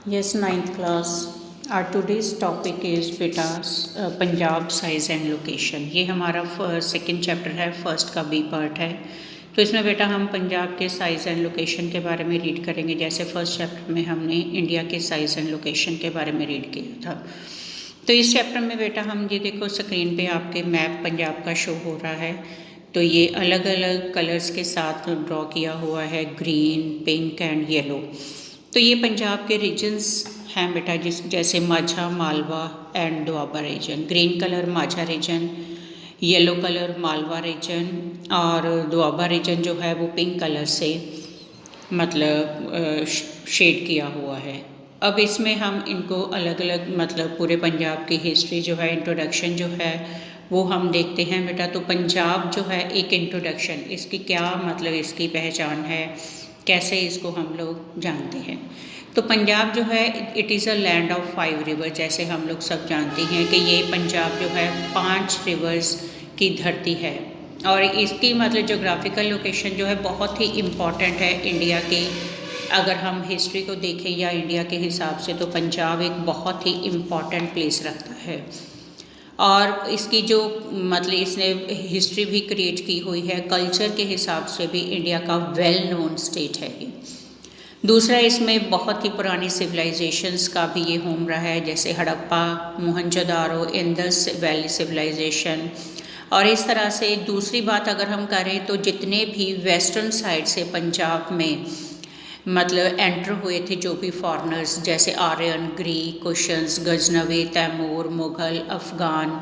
Yes, ninth class. Our today's topic is बेटा Punjab size and location. ये हमारा second chapter है, फर्स्ट का बी पार्ट है। तो इसमें बेटा हम पंजाब के साइज़ एंड लोकेशन के बारे में रीड करेंगे। जैसे फर्स्ट चैप्टर में हमने इंडिया के साइज़ एंड लोकेशन के बारे में रीड किया था। तो इस चैप्टर में बेटा हम ये देखो स्क्रीन पे आपके मैप पंजाब का शो हो रहा है। तो ये अलग अलग कलर्स के साथ ड्रॉ किया हुआ है, ग्रीन, पिंक एंड येलो। तो ये पंजाब के रीजन्स हैं बेटा, जैसे Majha, Malwa and Doaba region. Green colour Majha region, yellow colour Malwa region और दोआबा रीजन जो है वो पिंक कलर से मतलब शेड किया हुआ है। अब इसमें हम इनको अलग अलग मतलब पूरे पंजाब की हिस्ट्री जो है, इंट्रोडक्शन जो है वो हम देखते हैं बेटा। तो पंजाब जो है एक इंट्रोडक्शन, इसकी क्या मतलब इसकी पहचान है, कैसे इसको हम लोग जानते हैं। तो पंजाब जो है it is a land of 5 river. जैसे हम लोग सब जानते हैं कि ये पंजाब जो है 5 रिवर्स की धरती है और इसकी मतलब जोग्राफिकल लोकेशन जो है बहुत ही इम्पॉर्टेंट है इंडिया की। अगर हम हिस्ट्री को देखें या इंडिया के हिसाब से, तो पंजाब एक बहुत ही इम्पॉर्टेंट प्लेस रखता है और इसकी जो मतलब इसने हिस्ट्री भी क्रिएट की हुई है, कल्चर के हिसाब से भी इंडिया का वेल नोन स्टेट है ये। दूसरा, इसमें बहुत ही पुरानी सिविलाइजेशंस का भी ये होम रहा है, जैसे Harappa, Mohenjodaro, Indus valley civilisation. और इस तरह से दूसरी बात अगर हम करें तो जितने भी वेस्टर्न साइड से पंजाब में मतलब एंटर हुए थे जो भी फॉरेनर्स, जैसे आर्यन, ग्रीक, कुशन्स, गजनवी, तैमूर, मुग़ल, अफ़गान,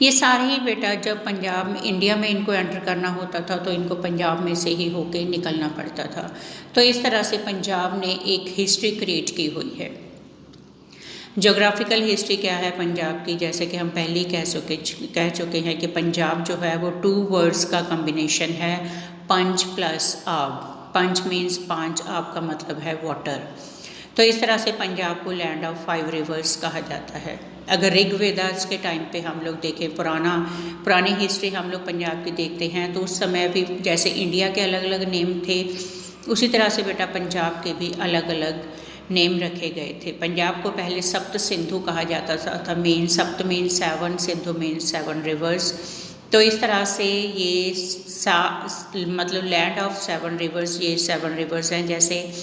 ये सारे ही बेटा जब पंजाब में इंडिया में इनको एंटर करना होता था तो इनको पंजाब में से ही होके निकलना पड़ता था। तो इस तरह से पंजाब ने एक हिस्ट्री क्रिएट की हुई है। जोग्राफिकल हिस्ट्री क्या है पंजाब की, जैसे कि हम पहले ही कह चुके हैं कि पंजाब जो है वो 2 वर्ड्स का कम्बिनेशन है, पंच प्लस आब। पंच मीन्स 5, आब का मतलब है वाटर। तो इस तरह से पंजाब को लैंड ऑफ 5 रिवर्स कहा जाता है। अगर ऋग्वेदास के टाइम पे हम लोग देखें, पुरानी हिस्ट्री हम लोग पंजाब की देखते हैं, तो उस समय भी जैसे इंडिया के अलग अलग नेम थे, उसी तरह से बेटा पंजाब के भी अलग अलग नेम रखे गए थे। पंजाब को पहले सप्त सिंधु कहा जाता था। सप्त मीन 7, सिंधु मीन 7 रिवर्स। तो इस तरह से ये मतलब लैंड ऑफ 7 रिवर्स, ये 7 रिवर्स हैं, जैसे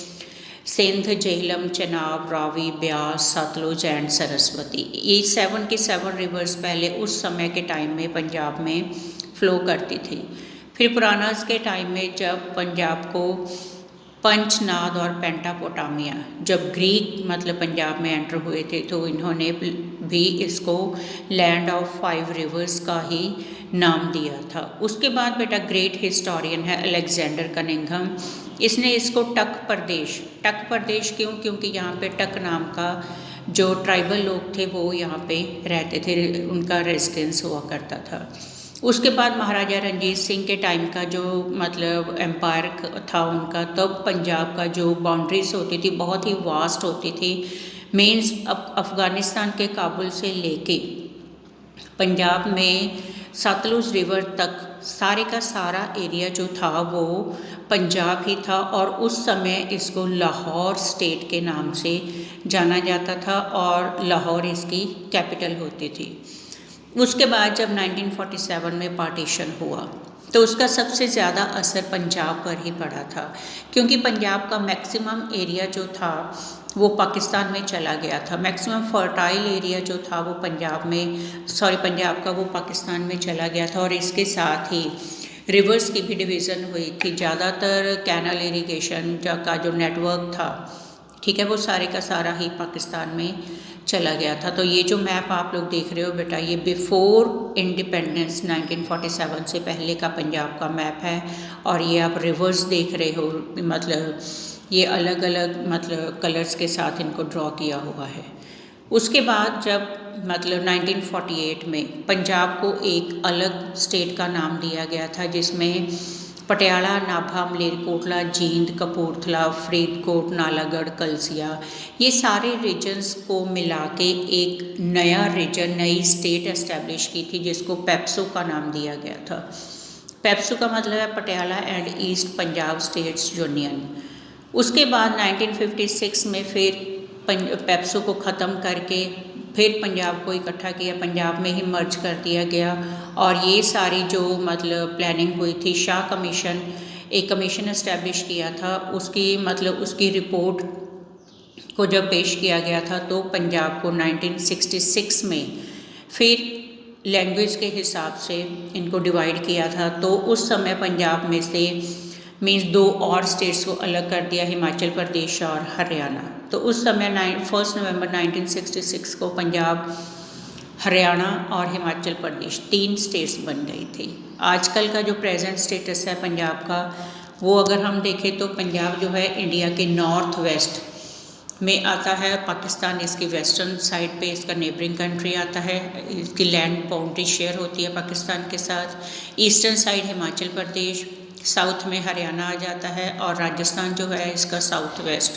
सिंध, झेलम, चनाब, रावी, ब्यास, सतलुज एंड सरस्वती। ये 7 की 7 रिवर्स पहले उस समय के टाइम में पंजाब में फ़्लो करती थी। फिर पुरानास के टाइम में जब पंजाब को पंचनाद और पेंटापोटामिया, जब ग्रीक मतलब पंजाब में एंटर हुए थे, तो इन्होंने भी इसको लैंड ऑफ 5 रिवर्स का ही नाम दिया था। उसके बाद बेटा ग्रेट हिस्टोरियन है अलेक्जेंडर कनिंघम, इसने इसको टक प्रदेश क्योंकि यहाँ पे टक नाम का जो ट्राइबल लोग थे वो यहाँ पे रहते थे, उनका रेजिडेंस हुआ करता था। उसके बाद महाराजा रंजीत सिंह के टाइम का जो मतलब एम्पायर था उनका, तब पंजाब का जो बाउंड्रीज होती थी बहुत ही वास्ट होती थी। मीन्स अफ़गानिस्तान के काबुल से लेके पंजाब में सतलुज रिवर तक सारे का सारा एरिया जो था वो पंजाब ही था और उस समय इसको लाहौर स्टेट के नाम से जाना जाता था और लाहौर इसकी कैपिटल होती थी। उसके बाद जब 1947 में पार्टीशन हुआ तो उसका सबसे ज़्यादा असर पंजाब पर ही पड़ा था, क्योंकि पंजाब का मैक्सिमम एरिया जो था वो पाकिस्तान में चला गया था। मैक्सिमम फर्टाइल एरिया जो था वो पंजाब का वो पाकिस्तान में चला गया था और इसके साथ ही रिवर्स की भी डिवीज़न हुई थी। ज़्यादातर कैनल इरिगेशन का जो नेटवर्क था, ठीक है, वो सारे का सारा ही पाकिस्तान में चला गया था। तो ये जो मैप आप लोग देख रहे हो बेटा, ये बिफोर इंडिपेंडेंस 1947 से पहले का पंजाब का मैप है और ये आप रिवर्स देख रहे हो, मतलब ये अलग अलग मतलब कलर्स के साथ इनको ड्रॉ किया हुआ है। उसके बाद जब मतलब 1948 में पंजाब को एक अलग स्टेट का नाम दिया गया था, जिसमें पटियाला, नाभा, मलेरकोटला, जींद, कपूरथला, फरीदकोट, नालागढ़, कलसिया, ये सारे रीजन्स को मिला के एक नया रीजन, नई स्टेट एस्टेब्लिश की थी, जिसको पेप्सू का नाम दिया गया था। पेप्सू का मतलब है Patiala and east Punjab states union. उसके बाद 1956 में फिर पेप्सो को ख़त्म करके फिर पंजाब को इकट्ठा किया, पंजाब में ही मर्ज कर दिया गया। और ये सारी जो मतलब प्लानिंग हुई थी, शाह कमीशन एक कमीशन इस्टेब्लिश किया था, उसकी मतलब उसकी रिपोर्ट को जब पेश किया गया था तो पंजाब को 1966 में फिर लैंग्वेज के हिसाब से इनको डिवाइड किया था। तो उस समय पंजाब में से मीन्स 2 और स्टेट्स को अलग कर दिया, हिमाचल प्रदेश और हरियाणा। तो उस समय 1 नवंबर 1966 को पंजाब, हरियाणा और हिमाचल प्रदेश 3 स्टेट्स बन गई थी। आजकल का जो प्रेजेंट स्टेटस है पंजाब का, वो अगर हम देखें तो पंजाब जो है इंडिया के नॉर्थ वेस्ट में आता है। पाकिस्तान इसकी वेस्टर्न साइड पे इसका नेबरिंग कंट्री आता है, इसकी लैंड बाउंड्री शेयर होती है पाकिस्तान के साथ। Eastern side Himachal Pradesh, south में हरियाणा आ जाता है और राजस्थान जो है इसका साउथ वेस्ट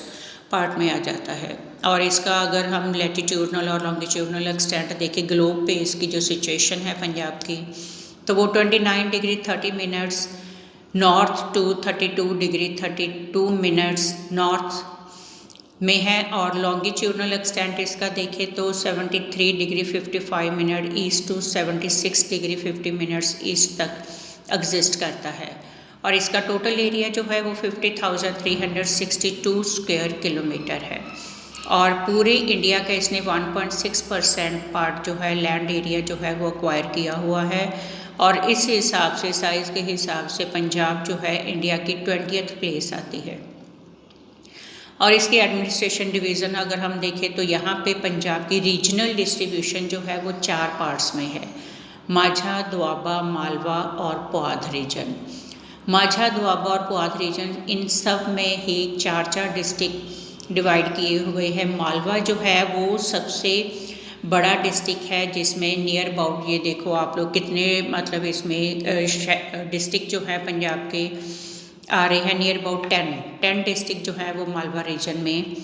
पार्ट में आ जाता है। और इसका अगर हम लैटिट्यूडनल और लॉन्गिट्यूडनल एक्सटेंट देखें ग्लोब पे, इसकी जो सिचुएशन है पंजाब की, तो वो 29 degree 30 minutes north to 32 degree 32 minutes north में है। और लॉन्गिट्यूडनल एक्सटेंट इसका देखें तो 73 degree 55 minute east to 76 degree 50 minutes east तक एग्जिस्ट करता है। और इसका टोटल एरिया जो है वो 50,362 स्क्वायर किलोमीटर है। और पूरे इंडिया का इसने 1.6% पार्ट जो है लैंड एरिया जो है वो एक्वायर किया हुआ है। और इस हिसाब से, साइज़ के हिसाब से पंजाब जो है इंडिया की 20th प्लेस आती है। और इसकी एडमिनिस्ट्रेशन डिवीज़न अगर हम देखें तो यहाँ पे पंजाब की रीजनल डिस्ट्रीब्यूशन जो है वो 4 पार्ट्स में है, माझा, दोआबा, मालवा और पुआध रीजन। माझा, दोआबा और पुआध रीजन इन सब में ही 4-4 डिस्ट्रिक्ट डिवाइड किए हुए हैं। मालवा जो है वो सबसे बड़ा डिस्ट्रिक्ट है, जिसमें नियर अबाउट ये देखो आप लोग कितने मतलब इसमें डिस्ट्रिक्ट जो है पंजाब के आ रहे हैं, नियर अबाउट 10 डिस्ट्रिक्ट जो है वो मालवा रीजन में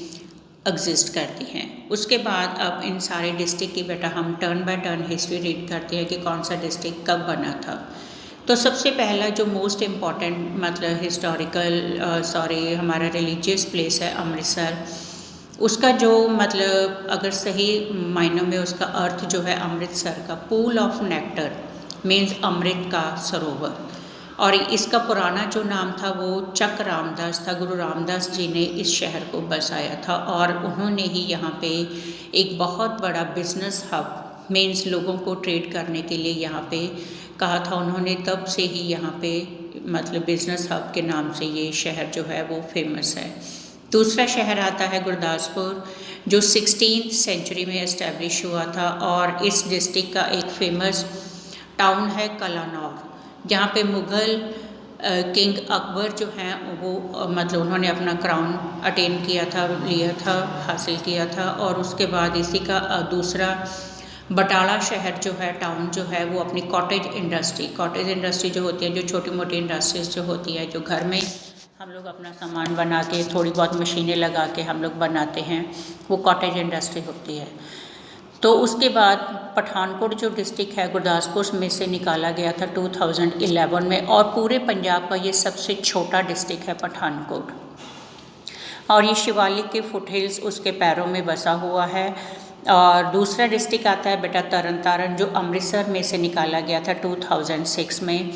एग्जिस्ट करती हैं। उसके बाद अब इन सारे डिस्ट्रिक्ट की बेटा हम turn by turn history read करते हैं कि कौन सा डिस्ट्रिक्ट कब बना था। तो सबसे पहला जो मोस्ट इम्पॉर्टेंट मतलब हिस्टोरिकल हमारा रिलीजियस प्लेस है अमृतसर। उसका जो मतलब अगर सही मायनों में उसका अर्थ जो है अमृतसर का पूल ऑफ नेक्टर मीन्स अमृत का सरोवर। और इसका पुराना जो नाम था वो चक रामदास था। गुरु रामदास जी ने इस शहर को बसाया था और उन्होंने ही यहाँ पे एक बहुत बड़ा बिजनेस हब मीन्स लोगों को ट्रेड करने के लिए यहाँ पे कहा था उन्होंने। तब से ही यहाँ पे मतलब बिजनेस हब के नाम से ये शहर जो है वो फेमस है। दूसरा शहर आता है गुरदासपुर, जो 16th सेंचुरी में इस्टेब्लिश हुआ था। और इस डिस्ट्रिक्ट का एक फेमस टाउन है कलानौर, जहाँ पे मुग़ल किंग अकबर जो हैं वो मतलब उन्होंने अपना क्राउन अटेन किया था, लिया था, हासिल किया था। और उसके बाद इसी का दूसरा बटाला शहर जो है, टाउन जो है वो अपनी कॉटेज इंडस्ट्री जो होती है, जो छोटी मोटी इंडस्ट्रीज जो होती है, जो घर में हम लोग अपना सामान बना के थोड़ी बहुत मशीनें लगा के हम लोग बनाते हैं, वो कॉटेज इंडस्ट्री होती है। तो उसके बाद पठानकोट जो डिस्ट्रिक्ट है गुरदासपुर में से निकाला गया था 2011 में। और पूरे पंजाब का ये सबसे छोटा डिस्ट्रिक्ट है पठानकोट। और ये शिवालिक के फुट हिल्स उसके पैरों में बसा हुआ है। और दूसरा डिस्ट्रिक्ट आता है बेटा तरन तारण, जो अमृतसर में से निकाला गया था 2006 में।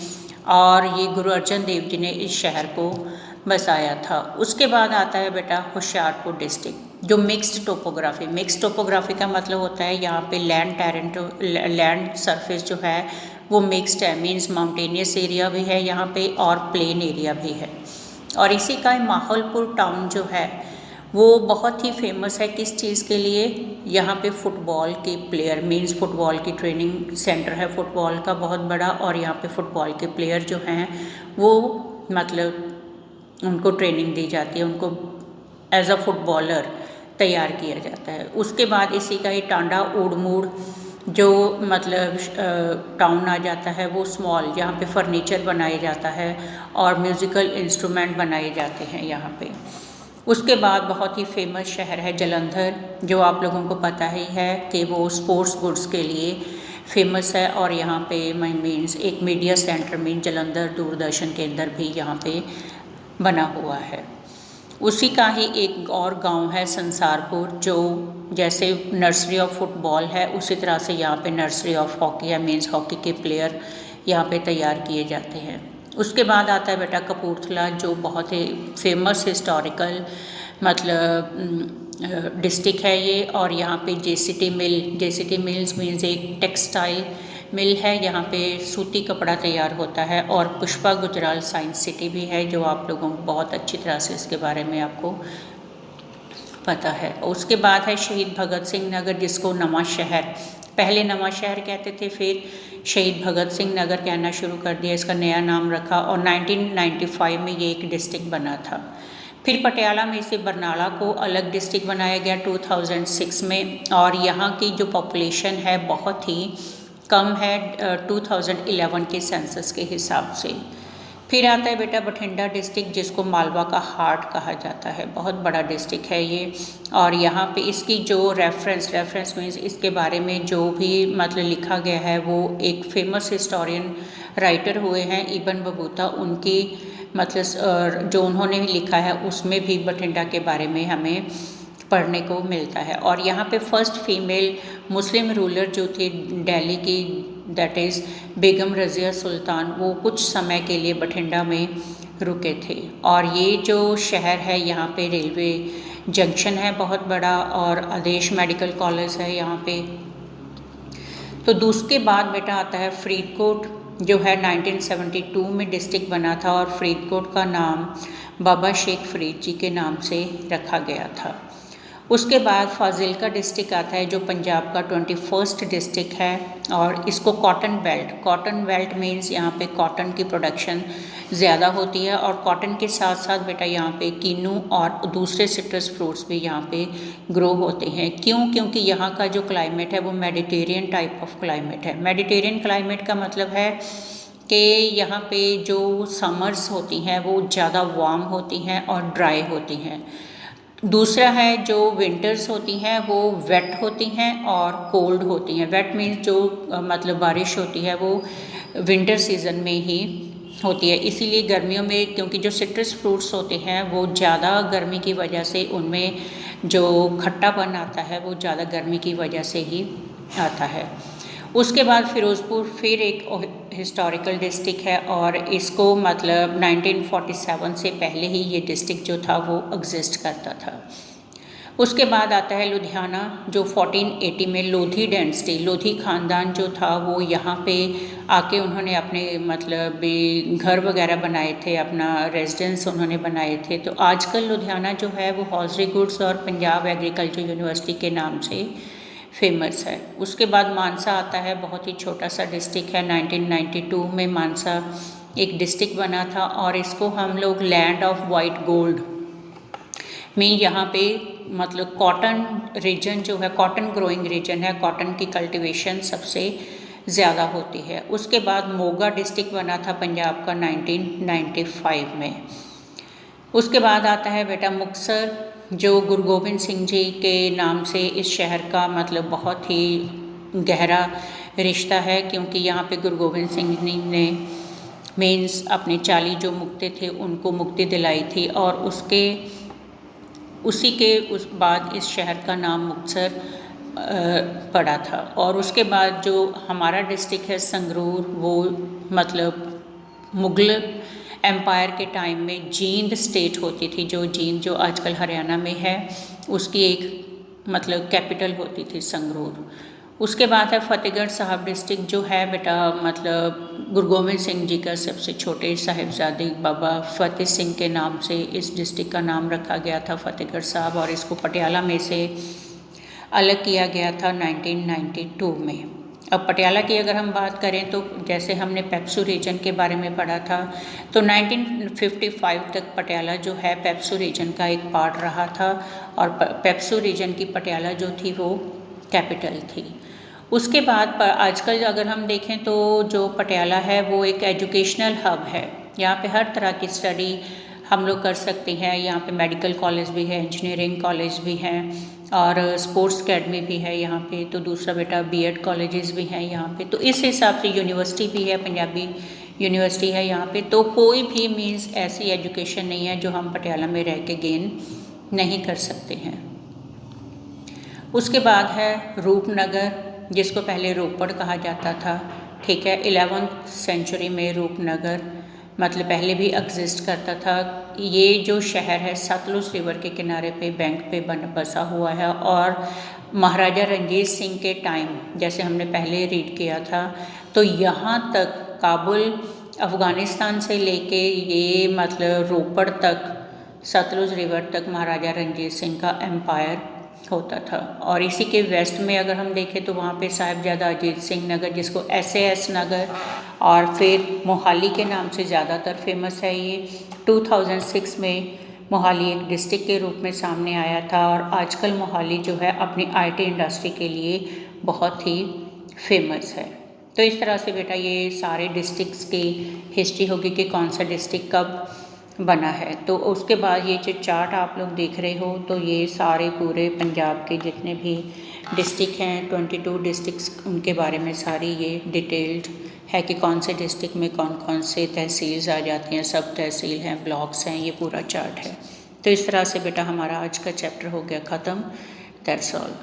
और ये गुरु अर्जन देव जी ने इस शहर को बसाया था। उसके बाद आता है बेटा होशियारपुर डिस्ट्रिक्ट, जो मिक्स्ड टोपोग्राफी का मतलब होता है यहाँ पे लैंड सरफेस जो है वो मिक्स्ड है, मीन्स माउंटेनियस एरिया भी है यहाँ पे और प्लेन एरिया भी है। और इसी का माहौलपुर टाउन जो है वो बहुत ही फेमस है किस चीज़ के लिए, यहाँ पे फुटबॉल के प्लेयर मीन्स फुटबॉल की ट्रेनिंग सेंटर है फुटबॉल का बहुत बड़ा। और यहाँ पे फुटबॉल के प्लेयर जो हैं वो मतलब उनको ट्रेनिंग दी जाती है, उनको एज अ फुटबॉलर तैयार किया जाता है। उसके बाद इसी का ही टांडा उड़मूड़ जो मतलब टाउन आ जाता है, वो स्मॉल, जहाँ पे फर्नीचर बनाया जाता है और म्यूज़िकल इंस्ट्रूमेंट बनाए जाते हैं यहाँ पे। उसके बाद बहुत ही फेमस शहर है जलंधर, जो आप लोगों को पता ही है कि वो स्पोर्ट्स गुड्स के लिए फेमस है। और यहाँ पे मीन्स एक media centre mean Jalandhar Doordarshan केंद्र भी यहाँ पे बना हुआ है। उसी का ही एक और गांव है संसारपुर, जो जैसे नर्सरी ऑफ फुटबॉल है उसी तरह से यहाँ पे नर्सरी ऑफ हॉकी है, मीन्स हॉकी के प्लेयर यहाँ पे तैयार किए जाते हैं। उसके बाद आता है बेटा कपूरथला, जो बहुत ही फेमस हिस्टोरिकल मतलब डिस्ट्रिक्ट है ये। और यहाँ पे जेसीटी मिल्स मीन्स एक टेक्सटाइल मिल है, यहाँ पे सूती कपड़ा तैयार होता है। और पुष्पा गुजराल साइंस सिटी भी है, जो आप लोगों को बहुत अच्छी तरह से इसके बारे में आपको पता है। उसके बाद है शहीद भगत सिंह नगर, जिसको नवा शहर, पहले नवा शहर कहते थे, फिर शहीद भगत सिंह नगर कहना शुरू कर दिया, इसका नया नाम रखा। और 1995 में ये एक डिस्ट्रिक्ट बना था। फिर पटियाला में से बरनाला को अलग डिस्ट्रिक्ट बनाया गया 2006 में। और यहाँ की जो पॉपुलेशन है बहुत ही कम है 2011 के सेंसस के हिसाब से। फिर आता है बेटा बठिंडा डिस्ट्रिक्ट, जिसको मालवा का हार्ट कहा जाता है, बहुत बड़ा डिस्ट्रिक्ट है ये। और यहाँ पे इसकी जो रेफरेंस मीन्स इसके बारे में जो भी मतलब लिखा गया है, वो एक फेमस हिस्टोरियन राइटर हुए हैं इब्न बतूता, उनकी मतलब जो उन्होंने भी लिखा है उसमें भी बठिंडा के बारे में हमें पढ़ने को मिलता है। और यहाँ पे फर्स्ट फीमेल मुस्लिम रूलर जो थी दिल्ली की, दैट इज़ बेगम रज़िया सुल्तान, वो कुछ समय के लिए बठिंडा में रुके थे। और ये जो शहर है यहाँ पे रेलवे जंक्शन है बहुत बड़ा, और आदेश मेडिकल कॉलेज है यहाँ पे। तो दूसरे बाद बेटा आता है फरीदकोट, जो है 1972 में डिस्ट्रिक्ट बना था, और फरीदकोट का नाम बाबा शेख फरीद जी के नाम से रखा गया था। उसके बाद फाजिल्का डिस्ट्रिक्ट आता है, जो पंजाब का 21st डिस्ट्रिक्ट है। और इसको कॉटन बेल्ट मीन्स यहाँ पे कॉटन की प्रोडक्शन ज़्यादा होती है। और कॉटन के साथ साथ बेटा यहाँ पे कीनू और दूसरे सिट्रस फ्रूट्स भी यहाँ पे ग्रो होते हैं। क्यों? क्योंकि यहाँ का जो क्लाइमेट है वो मेडिटेरियन टाइप ऑफ क्लाइमेट है। मेडिटेरियन क्लाइमेट का मतलब है कि यहाँ पे जो समर्स होती हैं वो ज़्यादा वार्म होती हैं और ड्राई होती हैं। दूसरा है जो विंटर्स होती हैं वो वेट होती हैं और कोल्ड होती हैं। वेट मीन्स जो मतलब बारिश होती है वो विंटर सीज़न में ही होती है। इसीलिए गर्मियों में, क्योंकि जो सिट्रस फ्रूट्स होते हैं वो ज़्यादा गर्मी की वजह से उनमें जो खट्टापन आता है वो ज़्यादा गर्मी की वजह से ही आता है। उसके बाद फिरोज़पुर फिर एक हिस्टोरिकल डिस्ट्रिक्ट है, और इसको मतलब 1947 से पहले ही ये डिस्ट्रिक्ट जो था वो एग्जिस्ट करता था। उसके बाद आता है लुधियाना, जो 1480 में लोधी डेंसिटी, लोधी ख़ानदान जो था वो यहाँ पे आके उन्होंने अपने मतलब घर वगैरह बनाए थे, अपना रेजिडेंस उन्होंने बनाए थे। तो आजकल लुधियाना जो है वो हॉजरी गुड्स और पंजाब एग्रीकल्चर यूनिवर्सिटी के नाम से फेमस है। उसके बाद मानसा आता है, बहुत ही छोटा सा डिस्ट्रिक्ट है। 1992 में मानसा एक डिस्ट्रिक्ट बना था, और इसको हम लोग लैंड ऑफ वाइट गोल्ड में, यहाँ पे मतलब कॉटन रीजन जो है, कॉटन ग्रोइंग रीजन है, कॉटन की कल्टीवेशन सबसे ज़्यादा होती है। उसके बाद मोगा डिस्ट्रिक्ट बना था पंजाब का 1995 में। उसके बाद आता है बेटा मुक्तसर, जो गुरु गोबिंद सिंह जी के नाम से इस शहर का मतलब बहुत ही गहरा रिश्ता है, क्योंकि यहाँ पे गुरु गोबिंद सिंह जी ने मीन्स अपने 40 जो मुक्ते थे उनको मुक्ति दिलाई थी, और उसी के उस बाद इस शहर का नाम मुक्तसर पड़ा था। और उसके बाद जो हमारा डिस्ट्रिक्ट है संगरूर, वो मतलब मुग़ल एम्पायर के टाइम में जींद स्टेट होती थी, जो जींद जो आजकल हरियाणा में है उसकी एक मतलब कैपिटल होती थी संगरूर। उसके बाद है फतेहगढ़ साहब डिस्ट्रिक्ट, जो है बेटा मतलब गुरु गोबिंद सिंह जी का सबसे छोटे साहिबजादे बाबा फतेह सिंह के नाम से इस डिस्ट्रिक्ट का नाम रखा गया था फतेहगढ़ साहब, और इसको पटियाला में से अलग किया गया था 1992 में। अब पटियाला की अगर हम बात करें तो जैसे हमने पेप्सू रीजन के बारे में पढ़ा था, तो 1955 तक पटियाला जो है पेप्सू रीजन का एक पार्ट रहा था, और पेप्सू रीजन की पटियाला जो थी वो कैपिटल थी। उसके बाद आजकल अगर हम देखें तो जो पटियाला है वो एक एजुकेशनल हब है। यहाँ पे हर तरह की स्टडी हम लोग कर सकते हैं। यहाँ पे मेडिकल कॉलेज भी है, इंजीनियरिंग कॉलेज भी हैं, और स्पोर्ट्स अकेडमी भी है यहाँ पे। तो दूसरा बेटा बीएड कॉलेजेस भी हैं यहाँ पे। तो इस हिसाब से यूनिवर्सिटी भी है, पंजाबी यूनिवर्सिटी है यहाँ पे। तो कोई भी मीन्स ऐसी एजुकेशन नहीं है जो हम पटियाला में रह के गेन नहीं कर सकते हैं। उसके बाद है रूपनगर, जिसको पहले रोपड़ कहा जाता था, ठीक है। 11th सेंचुरी में रूपनगर मतलब पहले भी एग्जिस्ट करता था। ये जो शहर है सतलुज रिवर के किनारे पे बैंक पे बसा हुआ है, और महाराजा रंजीत सिंह के टाइम, जैसे हमने पहले रीड किया था, तो यहाँ तक काबुल अफ़गानिस्तान से लेके ये मतलब रोपड़ तक, सतलुज रिवर तक महाराजा रंजीत सिंह का एम्पायर होता था। और इसी के वेस्ट में अगर हम देखें तो वहाँ पे साहिबजादा अजीत सिंह नगर, जिसको SAS नगर, और फिर मोहाली के नाम से ज़्यादातर फेमस है ये। 2006 में मोहाली एक डिस्ट्रिक्ट के रूप में सामने आया था, और आजकल मोहाली जो है अपनी IT इंडस्ट्री के लिए बहुत ही फेमस है। तो इस तरह से बेटा ये सारे डिस्ट्रिक्ट्स की हिस्ट्री होगी कि कौन सा डिस्ट्रिक्ट कब बना है। तो उसके बाद ये जो चार्ट आप लोग देख रहे हो, तो ये सारे पूरे पंजाब के जितने भी डिस्ट्रिक्ट हैं 22 डिस्ट्रिक्ट्स, उनके बारे में सारी ये डिटेल्ड है कि कौन से डिस्ट्रिक्ट में कौन कौन से तहसील्स आ जाती हैं, सब तहसील हैं, ब्लॉक्स हैं, ये पूरा चार्ट है। तो इस तरह से बेटा हमारा आज का चैप्टर हो गया ख़त्म। That's all.